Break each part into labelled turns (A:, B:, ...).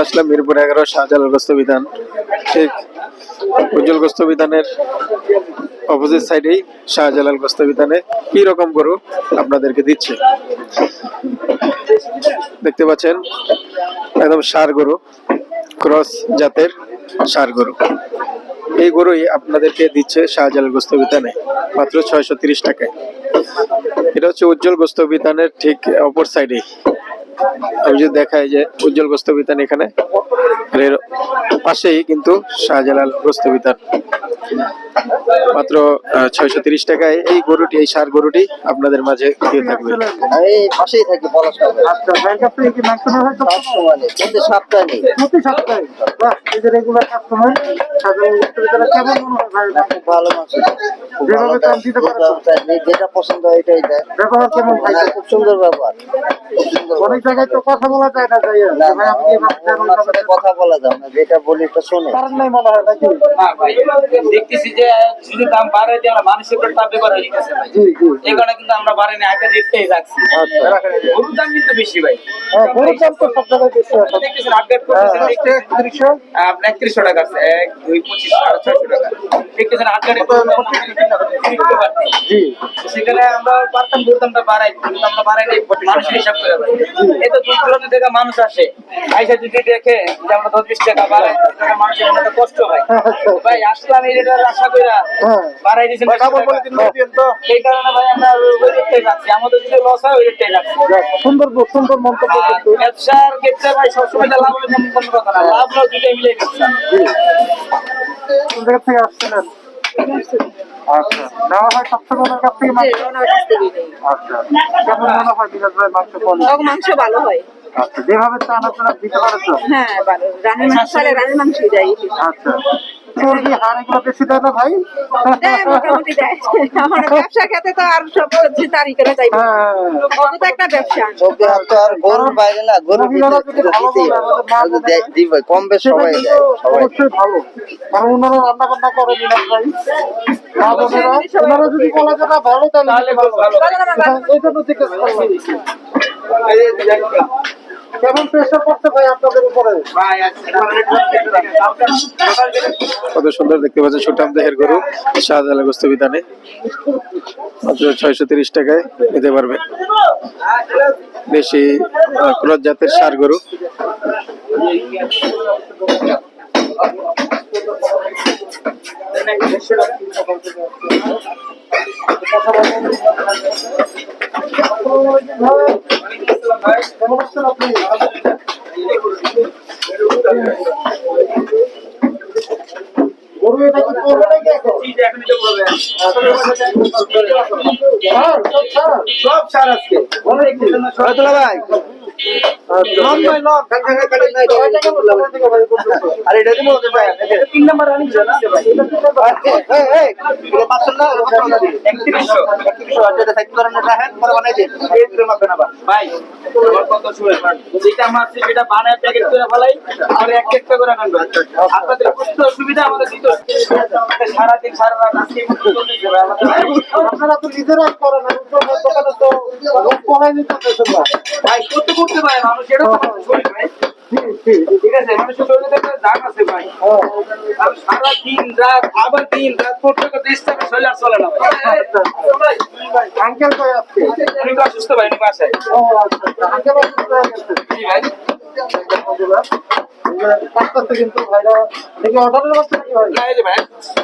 A: আসলাম মিরপুর 11 শাহজালাল গোস্ত বিধান। ঠিক উজ্জ্বল গোস্ত বিধানের অপোজিট সাইডেই শাহজালাল গোস্ত বিধানে কি রকম গরু আপনাদেরকে দিচ্ছে দেখতে পাচ্ছেন। একদম ষাঁড় গরু, ক্রস জাতের ষাঁড় গরু। এই গরুই আপনাদেরকে দিচ্ছে শাহজালাল গোস্ত বিধানে মাত্র 630 টাকায়। এটা হচ্ছে উজ্জ্বল গোস্ত বিধানের ঠিক অপর সাইডে। আমি যদি দেখাই যে উজ্জ্বল গোস্ত বিতান এখানে, এর পাশেই কিন্তু শাহজালাল গোস্ত বিতান। মাত্র 630 টাকায় এই গরুটি, এই ষাঁড় গরুটি আপনাদের মাঝে দিয়ে থাকবে।
B: এই পাশেই থাকি পলাশবাগ। আচ্ছা, ব্যাংক আপনি কি ম্যাক্সিমাম হয় তো সমানে প্রতি সপ্তাহে নেই, প্রতি সপ্তাহে। বাহ, এই যে রেগুলার কাস্টমার সাধারণ বিক্রেতারা কেমন মনে হয় ভাই? খুব ভালো মাছ, যেভাবে দাম দিতে পারছো, যেটা পছন্দ হয় এটাই দেয়। ব্যবহার কেমন ভাই? খুব সুন্দর ব্যবহার। অনেক জায়গায় তো কথা বলা যায় না, যাই না ভাই, আপনি এভাবে কথা বলা যায় না, যেটা বলি এটা শোনে কারণ নাই মনে হয় নাকি?
C: না ভাই, দেখতেছি যে যদি দাম বাড়ে যে আমরা মানুষের উপর চাপ করে দিতেছে ভাই।
B: জি জি,
C: এই কারণে কিন্তু আমরা বাড়ি না, আগে রেটটাই রাখছি।
B: আচ্ছা,
C: গরুর দাম কিন্তু বেশি ভাই।
B: হ্যাঁ গরুর দাম তো সব জায়গায় বেশি আছে।
C: দেখতেছেন আপডেট করতেছেন, দেখতেছেন
B: 3100,
C: আপনার 3100 টাকা আছে, 1 2 25 650 টাকা দেখতেছেন আপডেট
B: জি
C: সেখানে আমরা পারতাম দামটা বাড়াই, কিন্তু আমরা বাড়াই নাই মানুষের হিসাব করে ভাই। এই তো দূর দূরান্ত থেকে মানুষ আসে, আইসা যদি দেখে যে আমরা 10-20 টাকা বাড়াই, তাহলে মানুষের মনে কষ্ট হয় ভাই। আসলাম এই রেটের আশা করে বাড়াই দিয়েছেন, এই কারণে ভাই আমরা ওই রেটটাই রাখছি। আমাদের যদি লস হয় ওই রেটটাই রাখছি।
B: সুন্দর সুন্দর মন্তব্য কিন্তু।
C: ব্যবসার ক্ষেত্রে ভাই সবসময় লাভ হলে যেমন কোনো কথা না, লাভ লস দুটাই মিলে ব্যবসা।
B: কোন জায়গা থেকে আসছিলেন? আচ্ছা, নেওয়া হয় সবসময় ওনার কাছ থেকে মাংস? আচ্ছা, কেমন মনে হয় বিরাজ ভাই মাংস কোয়ালিটি?
D: মাংস ভালো হয়।
B: আচ্ছা, যেভাবে চান আপনারা দিতে পারছো?
D: হ্যাঁ ভালো, রানের মাংস হলে রানের মাংস দেয়।
B: আচ্ছা, চর্বি হাড় এগুলো বেশি দেয় না ভাই?
D: দেয়, মোটামুটি দেয়। আমার ব্যবসা খেতে তো আর সব তারি করে যাই, ওটা তো একটা ব্যবসা।
B: আর গরুর বাইরে না, গরুর ভিতরে কম বেশ সবাই দেয়, অবশ্যই ভালো। কারণ ওনারা রান্না বান্না করে বিরাজ ভাই, মা বোনেরা, ওনারা যদি বলা যায় না ভালো তাহলে ভালো। এই জন্য জিজ্ঞেস করলাম। কেমন প্রেশার পড়ছে ভাই আপনাদের উপরে?
A: কত সুন্দর দেখতে পাচ্ছেন সুঠাম দেহের গরু শাহজালাল গোস্ত বিধানে মাত্র 630 টাকায় নিতে পারবেন। দেশি ক্রস জাতের ষাঁড় গরু।
B: কেমন আছেন আপনি? গরু এটা কি করবে নাকি এখন?
C: সব সার আজকে
B: ভাই আর এটা দিব
C: 3 নাম্বার রানিং চলে আছে ভাই। 3100 ভাই আমার কত শুনে যেটা আমার সেটা বানায় প্যাকেট করে ফেলাই আর এক একটা করে আনবে। আপনাদের বুঝতে অসুবিধা, আমাদের দিতে সারা দিন সারা রাত আজকে চলতেছে ভাই আমাদের।
B: আপনারা তো নিজেরা করেন, দোকানে তো লোক পড়াই নিতে না
C: ভাই করতে ভাই মানুষ এটা তো শরীর ভাই, ঠিক আছে, মানুষের শরীরে একটা দাগ আছে ভাই। আর সারা দিন রাত আবার দিন রাত করতে করতে ইচ্ছা শরীর আর চলে না ভাই।
B: আঙ্কেল কই আজকে?
C: উনি তো অসুস্থ ভাই, উনি বাসায়।
B: ও আচ্ছা, আঙ্কেল অসুস্থ হয়ে গেছে।
C: জি ভাই।
B: আস্তে কিন্তু ভাইরা দেখি অর্ডারের বাচ্চা নাকি ভাই?
C: না এই যে ভাই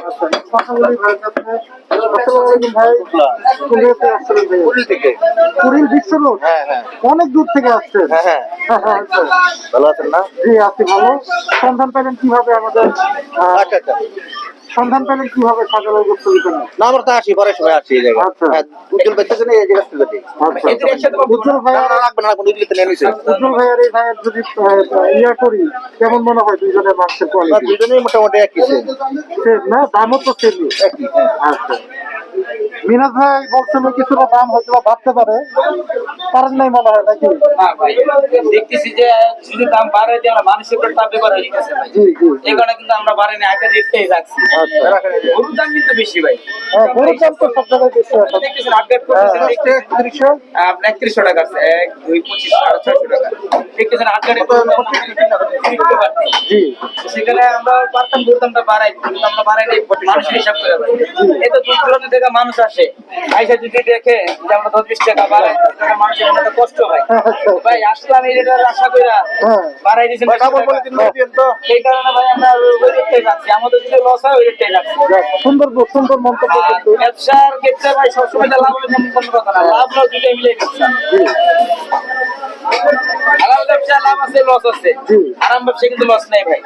B: আচ্ছা, কথা বলি ভাই কাছে। আসসালামু আলাইকুম ভাই। কোন জায়গা থেকে আসছিলেন ভাই?
C: পুরী থেকে।
B: পুরীর বিশ্ব রোড?
C: হ্যাঁ হ্যাঁ
B: অনেক দূর থেকে আসছেন।
C: হ্যাঁ হ্যাঁ
B: আচ্ছা,
C: ভালো আছেন না?
B: জি আছি ভালো। সন্ধান পেলেন কিভাবে আমাদের?
C: আচ্ছা আচ্ছা,
B: সন্ধান পেলেন কিভাবে শাহজালাল গোস্ত বিতানে?
C: না আমরা তো আসি পরে সময় আসি এই জায়গায়।
B: আচ্ছা।
C: হ্যাঁ, উজ্জ্বল বেঁচে জন্য এই জায়গা থেকে দিই।
B: আচ্ছা।
C: এই যে একসাথে
B: উজ্জ্বল ভাই আর
C: লাগবে না, কোনো দিতে নিয়ে নিছে।
B: উজ্জ্বল ভাইয়ের এই ভাইয়ের যদি ইয়া করি, কেমন মনে হয় দুইজনের মাংসের
C: আমরা
B: কোয়ালিটি?
C: দুজনেই মোটামুটি একই সেম।
B: সেম না, দামও তো সেমই।
C: একই হ্যাঁ।
B: আচ্ছা, মিনাজ ভাই বলছিল কিছুটা দাম হয়তো বা বাড়তে পারে, কারণ নাই মনে হয় নাকি?
C: না ভাই, দেখতেছি যে যদি দাম বাড়ে যে আমরা মানুষের উপর চাপ ব্যবহার হয়ে গেছে ভাই।
B: জি জি।
C: এই কারণে কিন্তু আমরা বাড়িনি, আগে রেটটাই রাখছি।
B: আচ্ছা।
C: গরুর দাম কিন্তু বেশি ভাই।
B: হ্যাঁ, গরুর দাম তো সব জায়গায় বেশি আছে।
C: দেখতেছেন আপডেট করতেছেন, দেখতেছেন
B: 3100
C: আপনার 3100 টাকা আছে, 1 2 25 650 টাকা দেখতেছেন আপডেটে
B: জি।
C: সেখানে আমরা পারতাম দামটা বাড়াই, কিন্তু আমরা বাড়াই নাই মানুষের হিসাব করে ভাই। এই তো দূর দূরান্ত থেকে মানুষ আসে, আইসা যদি দেখে যে আমরা 10 20 টাকা বাড়াই, তাহলে মানুষের মনে একটা কষ্ট হয় ভাই। আসলাম এই রেটের আশা কইরা
B: হ্যাঁ।
C: বাড়াই দিয়েছেন এই কারণে ভাই আমরা ওই রেটটাই রাখছি, আমাদের যদি লস হয় ওই রেটটাই রাখছি।
B: যাক, সুন্দর মন্তব্য
C: আর
B: কিন্তু।
C: ব্যবসার ক্ষেত্রে ভাই সবসময় যে লাভ হবে তেমন কোনো কথা না, লাভ লস দুটোই মিলে ব্যবসা। হালাল ব্যবসা লাভ আছে লস আছে,
B: জি।
C: আরাম ব্যবসা কিন্তু লস নেই ভাই।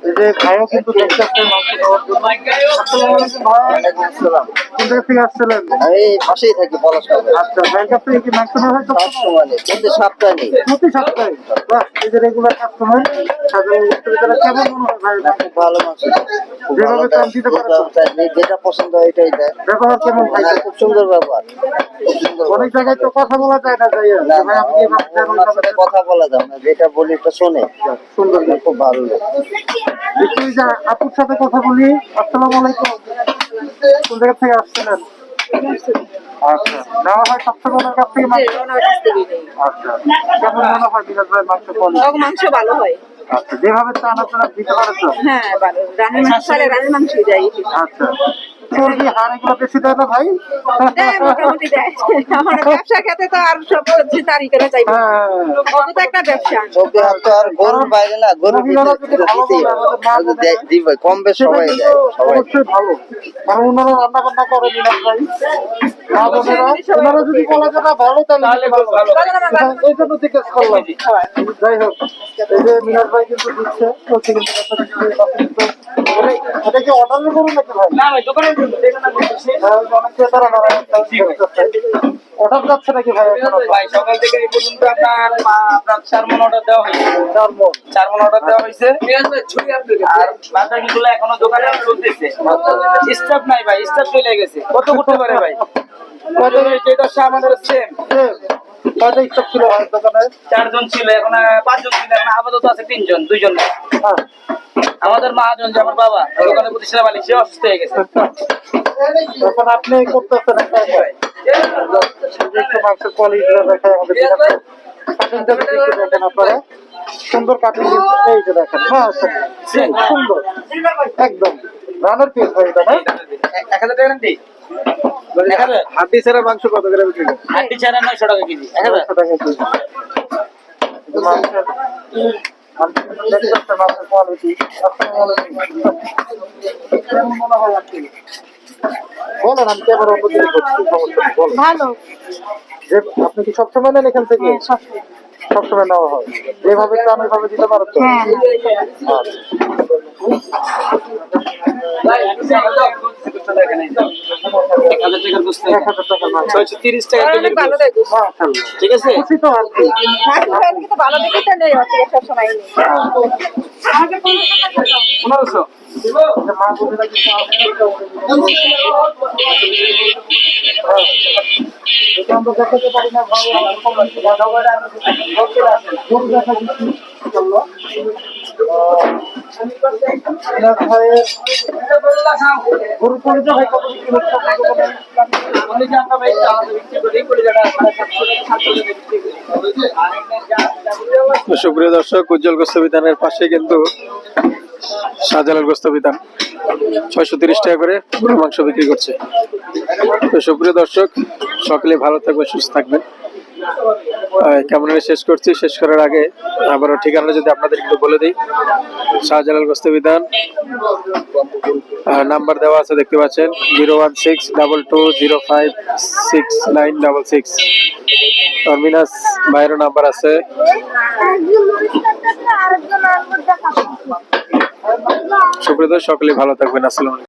B: এই যে ভাইও কিন্তু দেখতে আসছে মাংস খাওয়ার জন্য। আসসালামু আলাইকুম ভাই। ওয়ালাইকুম আসসালাম। কোন জায়গা থেকে আসছিলেন?
E: আমি পাশেই থাকি পলাশবাগে।
B: আচ্ছা, ভাইয়ের কাছ থেকে কি মাংস নেওয়া হয় সবসময়?
E: সবসময় কিন্তু সপ্তাহে নেই।
B: প্রতি সপ্তাহে? বাহ, এই যে রেগুলার কাস্টমার, সাধারণ বিক্রেতারা কেমন মনে হয় ভাই?
E: খুব ভালো মাংস দেয়। খুব ভালো
B: যেভাবে
E: দেয়,
B: দাম দিতে পারে তো?
E: যেটা পছন্দ হয় এটাই দেয়।
B: ব্যবহার কেমন ভাই?
E: মানে খুব সুন্দর ব্যবহার, খুব সুন্দর
B: অনেক
E: ব্যবহার।
B: জায়গায় তো কথা বলা যায় না যাইয়া।
E: না,
B: ভাই আপনি এভাবে দেন,
E: ওনার সাথে কথা বলা যায় না, যেটা বলি এটা শোনে।
B: সুন্দর।
E: খুব ভালো লোক।
B: একটু এই যে আপুর সাথে কথা বলি। আসসালামু আলাইকুম। কোন জায়গা থেকে আসছিলেন? আচ্ছা, নেওয়া হয় সবসময় ওনার কাছ থেকে মাংস?
D: ওনার কাছ থেকেই নেই।
B: আচ্ছা, কেমন মনে হয় মিরাজ ভাই মাংস কোয়ালিটি?
D: তখন মাংস ভালো হয়।
B: আচ্ছা, যেভাবে চান আপনারা দিতে পারেন তো?
D: হ্যাঁ ভালো, রানের মাংস ছাড়া রানের মাংসই দেয়।
B: আচ্ছা, চর্বি হাড় এগুলো বেশি দেয় না ভাই?
D: দেয়, মোটামুটি দেয়। আমার ব্যবসা খেতে তো আর সব সবজি তারি করে চাইবো,
B: হ্যাঁ।
D: ওটা তো একটা ব্যবসা।
E: চোখে হাত তো আর গরুর বাইরে না, গরুর
B: মহিলারা যদি ভালো
E: দিতেই
B: বলে, আমাদের মা
E: হবে।
B: বলে,
E: দিবে, কম বেশ
B: সেটা
E: সবাই
B: কিন্তু
E: দেয়, সবাই দেয়।
B: অবশ্যই ভালো। কারণ ওনারা রান্না বান্না করে মিরাজ ভাই, মা বোনেরা, ওনারা যদি বলে যে না ভালো তাহলে ভালো। এই জন্য জিজ্ঞেস করলাম। যাই হোক, এই যে মিরাজ ভাই কিন্তু দিচ্ছে, বলছে কিন্তু একটা কিছু আছে কিন্তু। এটা কি অর্ডার করুন নাকি ভাই?
C: না ভাই, দোকানে যেখানে বসেছি,
B: অনেক ক্রেতারা অর্ডার যাচ্ছে নাকি ভাই? এখন
C: ভাই সকাল থেকে এই পর্যন্ত আপনার 4 মণ অর্ডার দেওয়া হয়েছে। 4 মণ অর্ডার দেওয়া হয়েছে, আর বাকিগুলো এখনো দোকানে চলতেছে। স্টাফ নাই ভাই, স্টাফ চলে গেছে, কত করতে পারে ভাই? যে দশটা আমাদের সেম
B: কয়টা স্টক ছিল ভাই দোকানে?
C: 4 জন ছিল, এখন 5 জন ছিল, এখন আপাতত আছে 3 জন, 2 জন নাই।
B: হ্যাঁ।
C: আমাদের মহাজন যে আমার বাবা দোকানে প্রতিষ্ঠা মালিক, সে অসুস্থ হয়ে গেছে।
B: এখন আপনি করতেছেন একটা উপায়। একটু মাংসের কোয়ালিটি দেখে আমাদের কাটিংটা দেখেন আপনারা, সুন্দর কাটিং এই যে দেখেন। হ্যাঁ সুন্দর একদম রানার পিস ভাই এটা না?
C: 1000 টাকা নেন দিই।
B: হাড্ডি ছাড়া মাংস কত করে বিক্রি করেন?
C: হাড্ডি ছাড়া 900 টাকা কেজি। 1000
B: 900 টাকা কেজি। এই মাংসের মাংসের কোয়ালিটি। আসসালামু আলাইকুম। কেমন মনে হয় আপনি? বলেন, আমি ক্যামেরা অন্যদিকে করছি, সমস্যা নেই, বলেন।
D: ভালো।
B: যে আপনি কি সবসময় নেন এখান থেকে? সবসময় নেওয়া হয়, যেভাবে চান ওইভাবে দিতে পারো তো?
D: হ্যাঁ।
C: টাকার
B: 1000 টাকার মাংস।
C: 630 টাকা কেজি।
D: ভালো দেয় গোস।
B: মাশাআল্লাহ।
C: ঠিক আছে?
B: খুশি তো আর কি।
D: কিন্তু ভালো দেখে তো নেই, অত সবসময় নেই।
C: 1500
B: যে মা বোনেরা কিন্তু এটা আমরা দেখাতে পারি না ভাই, আমরা কমিটি বাধা করে গরু দেখা দিচ্ছি। ইনশাআল্লাহ। ভাইয়ের গরু পরিচয় ভাই কত বিক্রি হচ্ছে আপনার দোকানে?
A: সুপ্রিয় দর্শক, উজ্জ্বল গোস্ত বিতানের পাশে কিন্তু শাহজালাল গোস্ত বিতান 630 টাকা করে গরুর মাংস বিক্রি করছে। তো সুপ্রিয় দর্শক, সকলে ভালো থাকবেন, সুস্থ থাকবেন। কেমন শেষ করছি, শেষ করার আগে আবারও ঠিকানা যদি আপনাদের একটু বলে দিই। শাহজালাল গোস্ত বিতান, নাম্বার দেওয়া আছে দেখতে পাচ্ছেন, 01622056966। মিনাস ভাইয়েরও নাম্বার আছে। সুপ্রিয় দর্শক, সকলে ভালো থাকবেন। আসসালামু আলাইকুম।